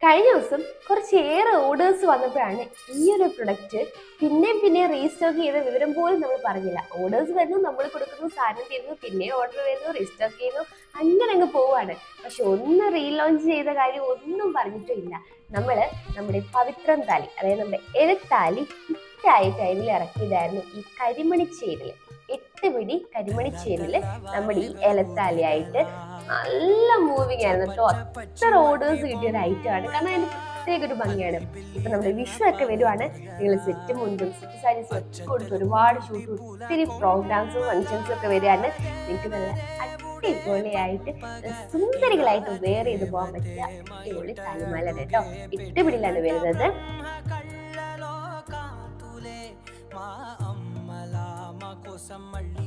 കഴിഞ്ഞ ദിവസം കുറച്ചേറെ ഓർഡേഴ്സ് വന്നപ്പോഴാണ് ഈ ഒരു പ്രൊഡക്റ്റ് പിന്നെ റീസ്റ്റോക്ക് ചെയ്ത വിവരം പോലും നമ്മൾ പറഞ്ഞില്ല. ഓർഡേഴ്സ് വരുന്നു, നമ്മൾ കൊടുക്കുന്നു, സാധനം തരുന്നു, പിന്നെ ഓർഡർ വരുന്നു, റീസ്റ്റോക്ക് ചെയ്യുന്നു, അങ്ങനെ അങ്ങ് പോവാണ്. പക്ഷെ ഒന്ന് റീലോഞ്ച് ചെയ്ത കാര്യം ഒന്നും പറഞ്ഞിട്ടില്ല. നമ്മുടെ പവിത്രം താലി, അതായത് നമ്മുടെ എഴുത്താലി ഹിറ്റായ ടൈമിൽ ഇറക്കിയതായിരുന്നു ഈ കരിമണിച്ചേരില്. 8 പിടി കരിമണിച്ചേരില് നമ്മുടെ ഈ എലത്താലിയായിട്ട് നല്ല മൂവിങ് ആയിരുന്നു കേട്ടോ. അത്ര ഓർഡേഴ്സ് കിട്ടിയ ഒരു ഐറ്റം ആണ്. കാരണം അതിന് പ്രത്യേക ഒരു ഭംഗിയാണ്. ഇപ്പൊ നമ്മുടെ വിഷു ഒക്കെ വരുവാണ്, നിങ്ങൾ സെറ്റ് മുണ്ടും സെറ്റ് സാരീസും ഒക്കെ കൊടുത്ത് ഒരുപാട് ഷൂട്ടും ഒത്തിരി പ്രോഗ്രാംസും ഫങ്ഷൻസും ഒക്കെ വരികയാണ്. നിങ്ങൾക്ക് നല്ല അടിപൊളിയായിട്ട് സുന്ദരികളായിട്ട് വെയർ ചെയ്ത് പോകാൻ പറ്റിയ അടിപൊളി താലിമാല കേട്ടോ. 8 പിടിയിലാണ് വരുന്നത്. మా అమ్మలా మా కోసం మళ్ళీ